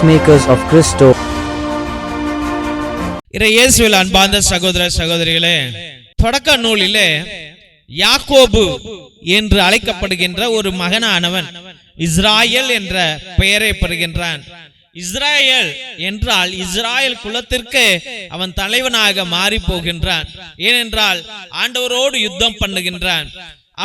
peacemakers of Christo. இயேசுவில் அன்பார்ந்த சகோதர சகோதரிகளே, தொடக்க நூலிலே யாக்கோபு என்று அழைக்கப்படுகின்ற ஒரு மகனானவன் இஸ்ராயேல் என்ற பெயரை பெறுகின்றான். இஸ்ராயேல் என்றால் இஸ்ராயேல் குலத்திற்கு அவன் தலைவனாக மாறி போகின்றான். ஏனென்றால் ஆண்டவரோடு யுத்தம் பண்ணுகின்றான்.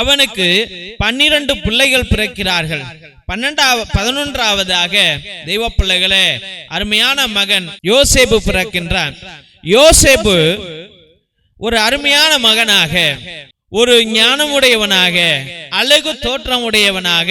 அவனுக்கு 12 பிள்ளைகள் பிறக்கிறார்கள். 11ஆவதாக தெய்வ பிள்ளைகளே அருமையான மகன் யோசேப்பு பிறக்கின்றான். யோசேப்பு ஒரு அருமையான மகனாக, ஒரு ஞானமுடையவனாக, அழகு தோற்றமுடையவனாக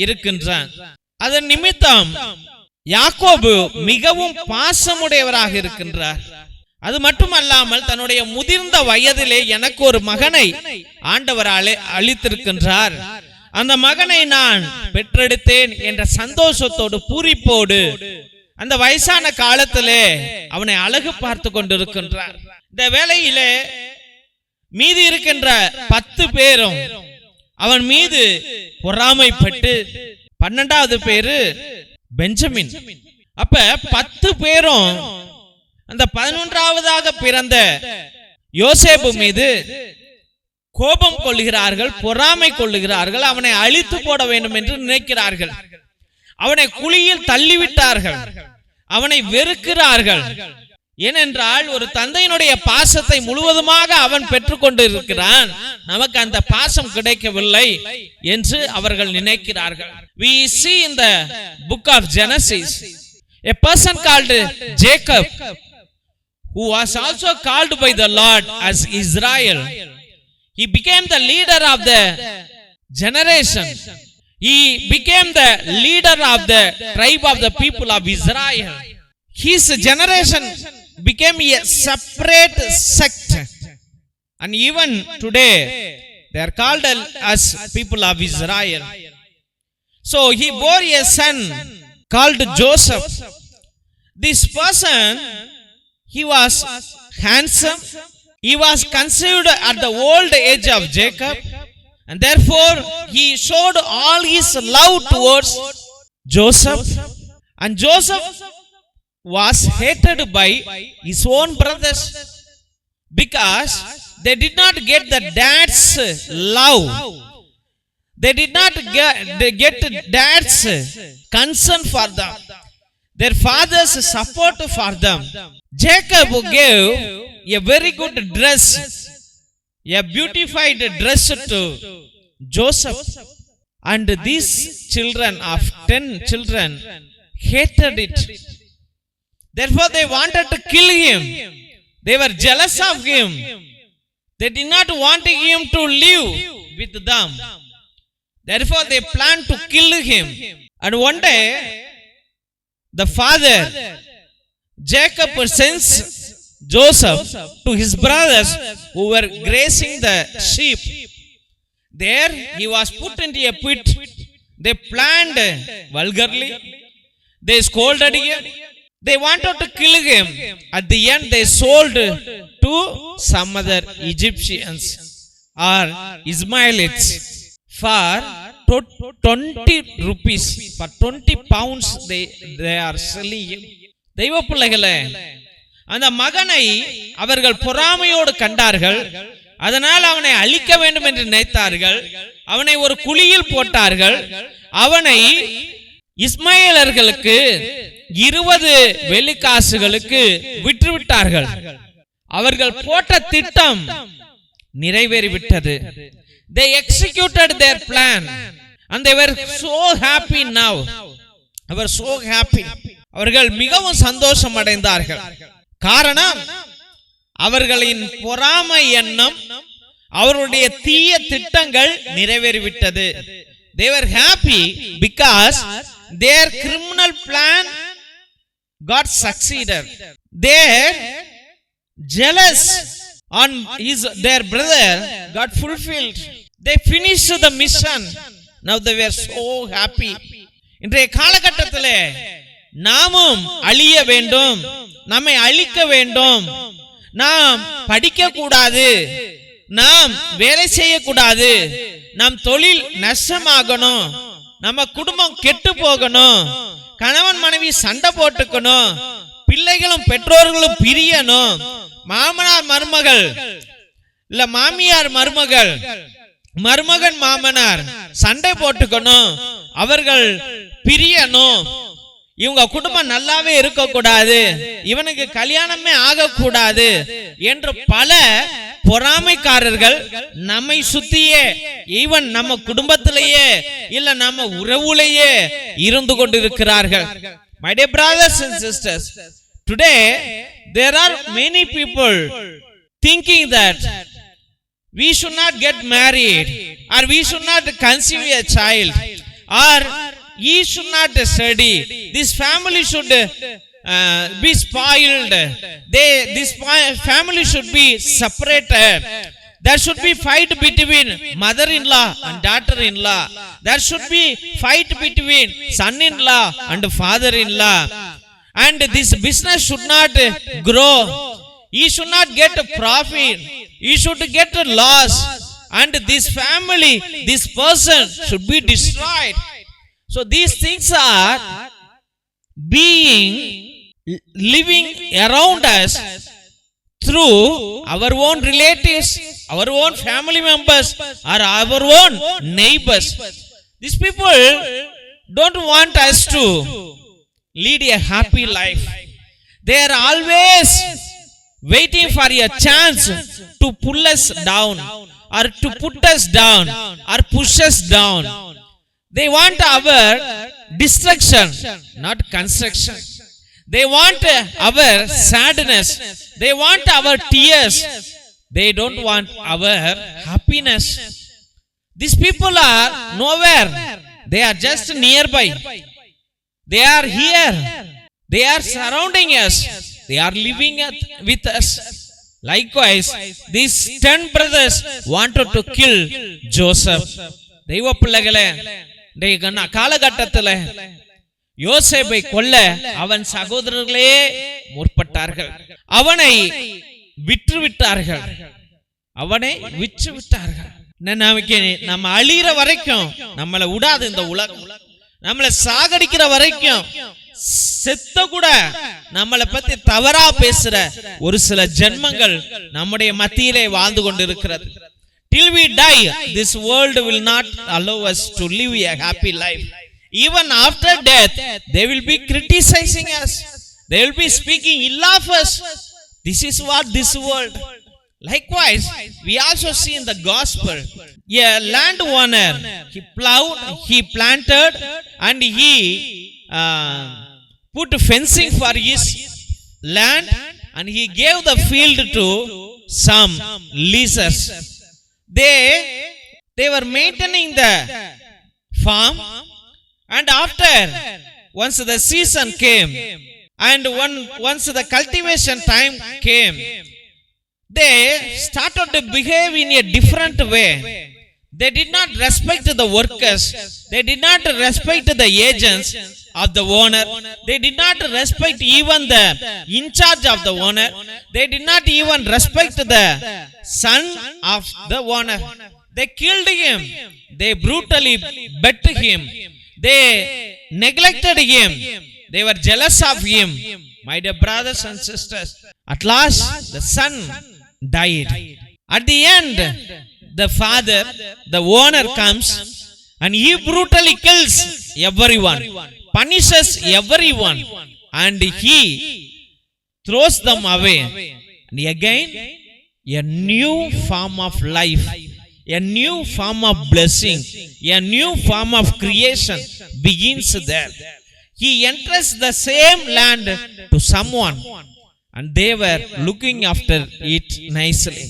இருக்கின்றான். அதன் நிமித்தம் யாக்கோபு மிகவும் பாசமுடையவராக இருக்கின்றார். அது மட்டுமல்லாமல் தன்னுடைய முதிர்ந்த வயதிலே எனக்கு ஒரு மகனை ஆண்டவராலே அளித்திருக்கின்றார், அந்த மகனை நான் பெற்றெடுத்தேன் என்ற சந்தோஷத்தோடு பூரிப்போடு அந்த வயசான காலத்திலே அவனை அழகு பார்த்து கொண்டிருக்கின்றார். இந்த வேளையிலே மீதி இருக்கின்ற 10 பேரும் அவன் மீது பொறாமைப்பட்டு, 12வது பேரு பெஞ்சமின். அப்ப 10 பேரும் அந்த 11ஆவதாக பிறந்த யோசேப்பு மீது கோபம் கொள்ளுகிறார்கள், பொறாமை கொள்ளுகிறார்கள். அவனை அழித்து போட வேண்டும் என்று நினைக்கிறார்கள். அவனை குழியில் தள்ளிவிட்டார்கள், அவனை வெறுக்கிறார்கள். ஏனென்றால் ஒரு தந்தையினுடைய பாசத்தை முழுவதுமாக அவன் பெற்றுக்கொண்டு இருக்கிறான், நமக்கு அந்த பாசம் கிடைக்கவில்லை என்று அவர்கள் நினைக்கிறார்கள். We see in the book of Genesis a person called Jacob, who was also called by the Lord as Israel. He became the leader of the generation. He became the leader of the tribe of the people of Israel. His generation became a separate sect, and even today they are called as people of Israel. So he bore a son called Joseph. This person, he was handsome. He was conceived at the old age of Jacob, and therefore he showed all his love towards Joseph. And Joseph was hated by his own brothers because they did not get the dad's love. They did not get dad's concern for them, their father's support for them. Jacob gave a very good dress, a beautified dress to Joseph, and these children of 10 children hated it. Therefore they wanted to kill him. They were jealous of him. They did not want him to live with them. Therefore they planned to kill him. And one day the father Jacob sends Joseph to his brothers who were grazing the sheep. There he was put into a pit. They planned vulgarly. They scolded him. They wanted to kill him. At the end they sold to some other Egyptians or Ismailites for 20 rupees. For 20 pounds they are selling him. தெய்வ பிள்ளைகளே, அந்த மகனை அவர்கள் பொறாமையோடு கண்டார்கள். அதனால் அவனை அழிக்க வேண்டும் என்று நினைத்தார்கள். அவனை ஒரு குழியில் போட்டார்கள். அவனை இஸ்மாயிலர்களுக்கு 20 வெள்ளிக்காசுகளுக்கு விற்றுவிட்டார்கள். அவர்கள் போட்ட திட்டம் நிறைவேறிவிட்டது. They executed their plan and they were so happy now. They were so happy. அவர்கள் மிகவும் சந்தோஷம் அடைந்தார்கள். காரணம், அவர்களின் பொறாமை எண்ணம், அவருடைய தீய திட்டங்கள் நிறைவேறிவிட்டது. They were happy because their criminal plan got succeeded. Their jealous on their brother got fulfilled. They finished the mission. Now they were so happy. இன்றைய காலகட்டத்திலே நாமும் அழிய வேண்டும், நம்மை அழிக்க வேண்டும், நாம் படிக்க கூடாது, நாம் வேலை செய்யக்கூடாது, நம் தொழில் நஷ்டமாகணும், நம்ம குடும்பம் கெட்டு போகணும், கணவன் மனைவி சண்டை போட்டுக்கணும், பிள்ளைகளும் பெற்றோர்களும் பிரியணும், மாமனார் மருமகள் இல்ல மாமியார் மருமகள், மருமகன் மாமனார் சண்டை போட்டுக்கணும், அவர்கள் பிரியணும், இவங்க குடும்பம் நல்லாவே இருக்கக்கூடாது, இவனுக்கு கல்யாணமே ஆகக்கூடாது என்று பல பொறாமைக்காரர்கள் நம்மை சுத்தியே, ஈவன் நம்ம குடும்பத்திலேயே இல்ல நம்ம உறவுலேயே இருந்து கொண்டிருக்கிறார்கள். My dear brothers and sisters, today there are many people thinking that we should not get married, or we should not conceive a child, or he should not study, this family should be spoiled, this family should be separated, there should be fight between mother-in-law and daughter-in-law, there should be fight between son-in-law and father-in-law, and this business should not grow, he should not get a profit, he should get a loss, and this family, this person should be destroyed. So these things are being living around us through our own relatives, our own family members, or our own neighbors. These people don't want us to lead a happy life. They are always waiting for a chance to pull us down, or to put us down, or push us down. They want our destruction, not construction. They want our sadness, they want our tears, they don't want our happiness. These people are nowhere, they are just nearby, they are here, they are surrounding us, they are living with us. Likewise, these 10 brothers wanted to kill Joseph. தெய்வ பிள்ளைகளே, இன்றைய காலகட்டத்தில் யோசேப்பை கொல்ல அவன் சகோதரர்களே முற்பட்டார்கள். அவனை விற்று விட்டார்கள், அவனை விற்று விட்டார்கள். நம்ம அழிகிற வரைக்கும் நம்மளை விடாது இந்த உலகம், நம்மளை சாகடிக்கிற வரைக்கும், செத்த கூட நம்மளை பத்தி தவறா பேசுற ஒரு சில ஜென்மங்கள் நம்முடைய மத்தியிலே வாழ்ந்து கொண்டிருக்கிறது. Till we die, this world will not allow us to live a happy life. Even after death, they will be criticizing us, they will be speaking ill of us. This is what this world. Likewise, we also see in the gospel, a landowner, he plowed, he planted, and he put fencing for his land, and he gave the field to some leasers. They were maintaining the farm, and after once the season came, and once the cultivation time came, they started to behave in a different way. They did not respect the workers, they did not respect the agents of the owner, they did not respect even the in charge of the owner, they did not even respect the son of the owner. They killed him, they brutally beat him, they neglected him, they were jealous of him. My dear brothers and sisters, at last the son died. At the end, the father, the owner, comes and he brutally kills everyone, punishes everyone, and he throws them away. And again, a new form of life, a new form of blessing, a new form of creation begins there. He enters the same land to someone, and they were looking after it nicely.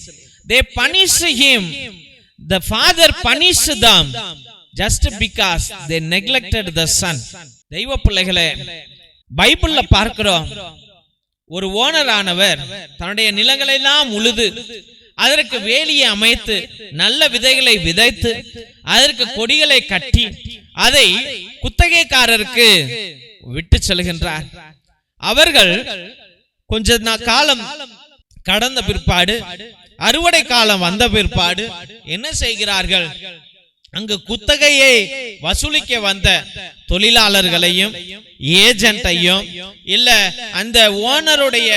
They punished him, the father punished them just because they neglected the son. தெய்வ பிள்ளைகளே, பைபிள்ல பார்க்கிறோம், ஒரு owner ஆனவர் தன்னுடைய நிலங்களை எல்லாம் உழுது அதற்கு வேலியை அமைத்து நல்ல விதைகளை விதைத்து அதற்கு கொடிகளை கட்டி அதை குத்தகைக்காரருக்கு விட்டு செல்கின்றார். அவர்கள் கொஞ்ச காலம் கடந்த பிற்பாடு, அறுவடை காலம் வந்த பிற்பாடு என்ன செய்கிறார்கள்? அங்கு குத்தகையை வசூலிக்க வந்த தொழிலாளர்களையும் ஏஜென்ட்டையும் இல்ல அந்த ஓனருடைய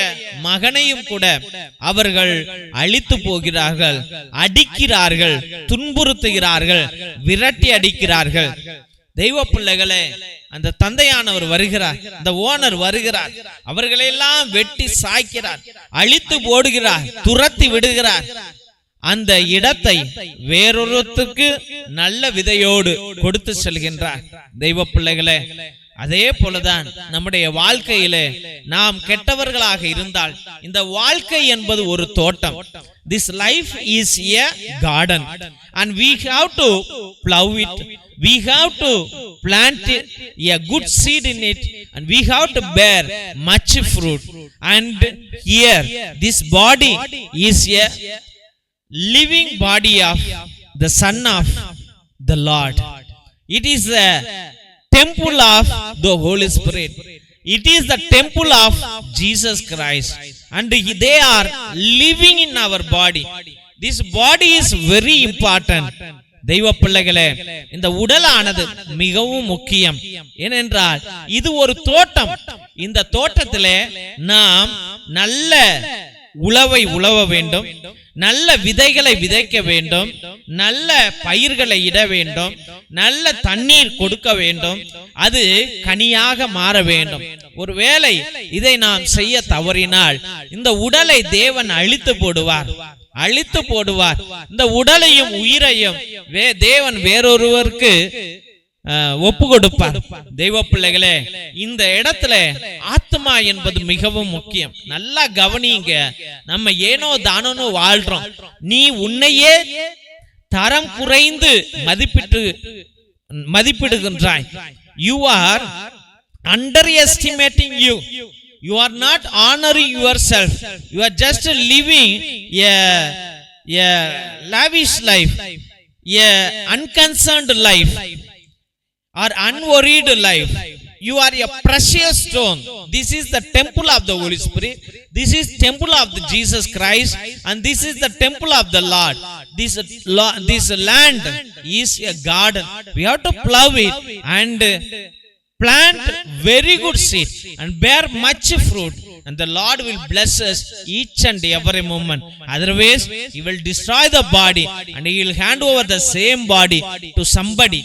மகனையும் கூட அவர்கள் அழித்து போகிறார்கள், அடிக்கிறார்கள், துன்புறுத்துகிறார்கள், விரட்டி அடிக்கிறார்கள். தெய்வ பிள்ளைகளே, அந்த தந்தையானவர் வருகிறார், அந்த ஓனர் வருகிறார், அவர்களெல்லாம் வெட்டி சாய்க்கிறார், அழித்து போடுகிறார், துரத்தி விடுகிறார். அந்த இடத்தை வேறொருத்தருக்கு நல்ல விதையோடு கொடுத்து செல்கின்றார். தெய்வ பிள்ளைகளே, அதே போலதான் நம்முடைய வாழ்க்கையிலே நாம் கெட்டவர்களாக இருந்தால் இந்த வாழ்க்கை என்பது ஒரு தோட்டம். This life is a garden and we have to plow it. We have to plant a good seed in it and we have to bear much fruit. And here this body is a living body of the Son of the Lord. It is the temple of the Holy Spirit. It is the temple of Jesus Christ and they are living in our body. This body is very important. தெய்வ பிள்ளைகளே, இந்த உடலானது மிகவும் முக்கியம். ஏனென்றால் இது ஒரு தோட்டம். இந்த தோட்டத்திலே நாம் நல்ல உழவை உழவ வேண்டும், நல்ல விதைகளை விதைக்க வேண்டும், நல்ல பயிர்களை இட வேண்டும், நல்ல தண்ணீர் கொடுக்க வேண்டும், அது கனியாக மாற வேண்டும். ஒருவேளை இதை நாம் செய்ய தவறினால் இந்த உடலை தேவன் அழித்து போடுவார். இந்த உடலையும் உயிரையும் தேவன் வேறொருவருக்கு ஒப்பு கொடுப்பார். தெய்வ பிள்ளைகளே, இந்த இடத்துல ஆத்மா என்பது மிகவும் முக்கியம். நல்லா கவனிங்க. நம்ம ஏனோ தானோ வாழ்றோம். நீ உன்னையே தரம் குறைந்து மதிப்பிடுகின்றாய். You are underestimating you. You are not honoring yourself. You are just living a lavish life, a unconcerned life, or unworried life. You are a precious stone. This is the temple of the Holy Spirit. This is temple of the Jesus Christ, and this is the temple of the Lord. This land is a garden. We have to plow it and plant very good seed and bear much fruit, and the Lord will bless us each and every moment. Otherwise he will destroy the body and he will hand over the same body to somebody,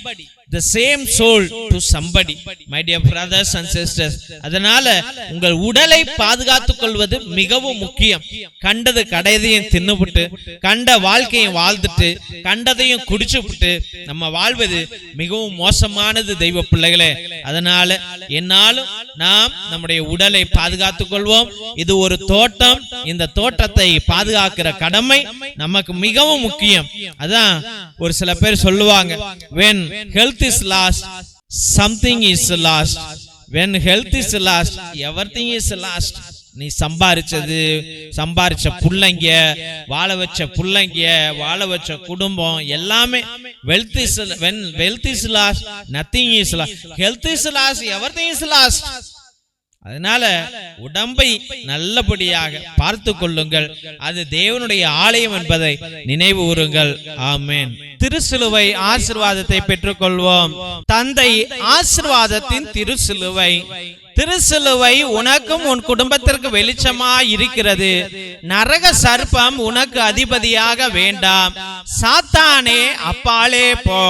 the same soul to somebody. My dear brothers and sisters, அதனால உங்கள் உடலை பாதுகாத்துக் கொள்வது மிகவும் முக்கியம். கண்டது கடையதையும் தின்னுபிட்டு, கண்ட வாழ்க்கையை வாழ்ந்துட்டு, கண்டதையும் குடிச்சுவிட்டு நம்ம வாழ்வது மிகவும் மோசமானது. தெய்வ பிள்ளைகளே, அதனால என்னாலும் நாம் நம்முடைய உடலை பாதுகாத்துக் கொள்வோம். இது ஒரு தோட்டம். இந்த தோட்டத்தை பாதுகாக்கிற கடமை நமக்கு மிகவும் முக்கியம். அதான் ஒரு சில பேர் சொல்லுவாங்க, when health is lost, something is lost. When health is lost, everything is lost. நீ சம்பாரிச்ச புள்ளைங்க, வாழ வச்ச புள்ளைங்க, வாழ வச்ச குடும்பம் எல்லாமே wealth is lost, nothing is lost. Health is lost, everything is lost. அதனால உடம்பை நல்லபடியாக பார்த்து கொள்ளுங்கள். அது தேவனுடைய ஆலயம் என்பதை நினைவு கூறுங்கள். ஆமென். திருசிலுவை ஆசீர்வாதத்தை பெற்றுக்கொள்வோம். தந்தை ஆசீர்வாதத்தின் திருசிலுவை. திருசிலுவை உனக்கும் உன் குடும்பத்திற்கு வெளிச்சமாய் இருக்கிறது. நரக சர்ப்பம் உனக்கு அதிபதியாக வேண்டாம். சாத்தானே அப்பாலே போ.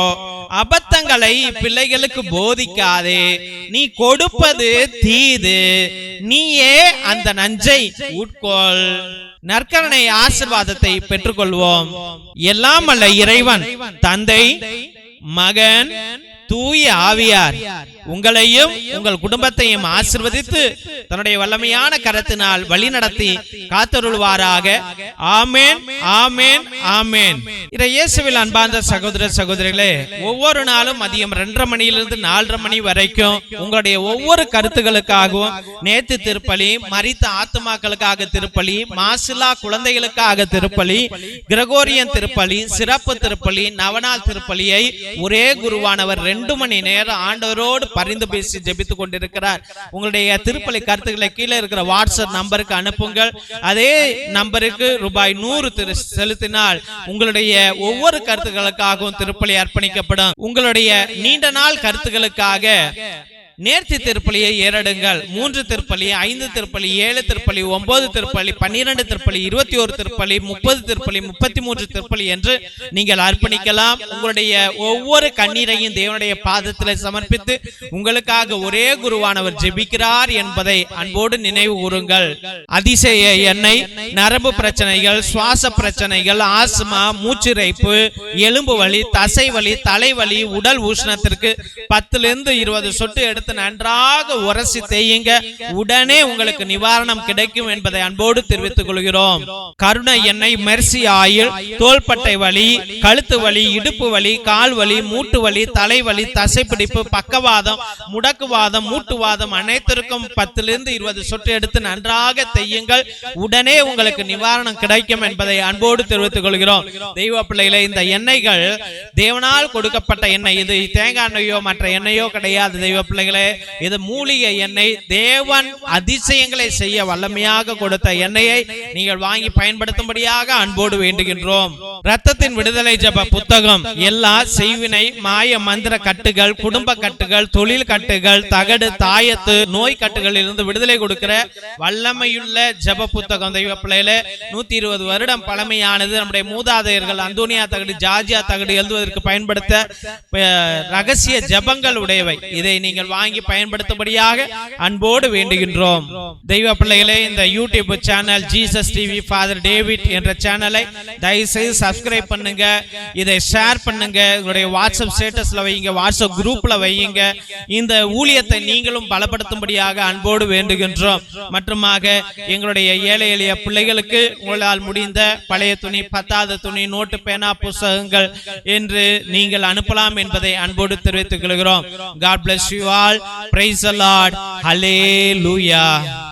அபத்தங்களை பிள்ளைகளுக்கு போதிக்காதே. நீ கொடுப்பது தீது, நீயே அந்த நஞ்சை உட்கொள். நற்கருணை ஆசீர்வாதத்தை பெற்றுக்கொள்வோம். எல்லாம் அல்ல இறைவன், தந்தை, மகன், தூய ஆவியார் உங்களையும் உங்கள் குடும்பத்தையும் ஆசீர்வதித்து தன்னுடைய வல்லமையான கரத்தினால் வழி நடத்தி காத்தருள்வாராக. ஆமென், ஆமென், ஆமென். இயேசுவில் அன்பார்ந்த சகோதர சகோதரிகளே, ஒவ்வொரு நாளும் மதியம் 2:30 மணியிலிருந்து 4:30 மணி வரைக்கும் உங்களுடைய ஒவ்வொரு கருத்துக்களுக்காகவும், நேத்து திருப்பலி, மரித்த ஆத்துமாக்களுக்காக திருப்பலி, மாசிலா குழந்தைகளுக்காக திருப்பலி, கிரகோரியன் திருப்பலி, சிறப்பு திருப்பலி, நவநாள் திருப்பலியை ஒரே குருவானவர் 2 மணி நேரம் ஆண்டவரோடு பரிந்து பேசி ஜெபித்துக் கொண்டிருக்கிறார். உங்களுடைய திருப்பலி கருத்துக்களை கீழே இருக்கிற வாட்ஸ்அப் நம்பருக்கு அனுப்புங்கள். அதே நம்பருக்கு ரூபாய் 100 செலுத்தினால் உங்களுடைய ஒவ்வொரு கருத்துக்களுக்காகவும் திருப்பலி அர்ப்பணிக்கப்படும். உங்களுடைய நீண்ட நாள் கருத்துக்களுக்காக நேர்த்தி திருப்பலியை ஏறடுங்கள். 3 திருப்பலி, 5 திருப்பலி, 7 திருப்பலி, 9 திருப்பலி, 12 திருப்பலி, 21 திருப்பலி, 30 திருப்பலி, 33 திருப்பலி என்று நீங்கள் அர்ப்பணிக்கலாம். உங்களுடைய ஒவ்வொரு கண்ணீரையும் தேவனுடைய பாதத்தில் சமர்ப்பித்து உங்களுக்காக ஒரே குருவானவர் ஜெபிக்கிறார் என்பதை அன்போடு நினைவு கூறுங்கள். அதிசய எண்ணெய், நரம்பு பிரச்சனைகள், சுவாச பிரச்சனைகள், ஆஸ்மா, மூச்சிறைப்பு, எலும்பு வலி, தசை வலி, தலைவலி, உடல் உஷ்ணத்திற்கு 10 to 20 சொட்டு எடுத்து நன்றாக உரசி தேயுங்க. உடனே உங்களுக்கு நிவாரணம் கிடைக்கும் என்பதை அன்போடு தெரிவித்துக் கொள்கிறோம். கருணை எண்ணெய், மெர்சி ஆயில், தோள்பட்டை வலி, கழுத்து வலி, இடுப்பு வலி, கால் வலி, மூட்டு வலி, தலைவலி, தசைப்பிடிப்பு, பக்கவாதம், முடக்குவாதம், மூட்டுவாதம் அனைத்திற்கும் 10 to 20 சொட்டு எடுத்து நன்றாக தேயுங்கள். உடனே உங்களுக்கு நிவாரணம் கிடைக்கும் என்பதை அன்போடு தெரிவித்துக் கொள்கிறோம். தெய்வ பிள்ளைகளே, இந்த எண்ணெய்கள் தேவனால் கொடுக்கப்பட்ட எண்ணெய். இது தேங்காய் எண்ணெயோ மற்ற எண்ணெயோ கிடையாது. தெய்வ பிள்ளைகளே, இது மூலிகை எண்ணெய். தேவன் அதிசயங்களை செய்ய வல்லமையாக கொடுத்த எண்ணெயை நீங்கள் வாங்கி பயன்படுத்தும்படியாக அன்போடு வேண்டுகின்றோம். ரத்தத்தின் விடுதலை ஜெப புத்தகம் எல்லா செய்வினை, மாய மந்திர கட்டுகள், குடும்ப கட்டுகள், தொழில் கட்டுகள், தகடு, தாயத்து, நோய் கட்டுகளில் இருந்து விடுதலை கொடுக்கிற வல்லமையுள்ள ஜெப புத்தகம். தெய்வ பிள்ளைகளே, 120 வருடம் பழமையானது. நம்முடைய மூதாதையர்கள் அந்தோனியா தகடு, ஜார்ஜியா தகடு எழுதுவதற்கு பயன்படுத்த ரகசிய ஜெபங்கள் உடையவை. இதை நீங்கள் வாங்கி பயன்படுத்தும்படியாக அன்போடு வேண்டுகின்றோம். தெய்வ பிள்ளைகளே, இந்த YouTube channel Jesus TV father David என்ற சேனலை தயவுசெய்து சப்ஸ்கிரைப் பண்ணுங்க. இதை ஷேர் பண்ணுங்க. உங்களுடைய வாட்ஸ்அப் ஸ்டேட்டஸ்ல வையுங்க, வாட்ஸ்அப் குரூப்ல வையுங்க. இந்த ஊழியத்தை நீங்களும் பலப்படுத்தும்படியாக அன்போடு வேண்டுகின்றோம். மற்றுமாக எங்களுடைய ஏழை எளிய பிள்ளைகளுக்கு உங்களால் முடிந்த பழைய துணி, பத்தாவது துணி, நோட்டு, பேனா, புத்தகங்கள் என்று நீங்கள் அனுப்பலாம் என்பதை அன்போடு தெரிவித்துக் கொள்கிறோம். God bless you all. Praise the Lord. Hallelujah.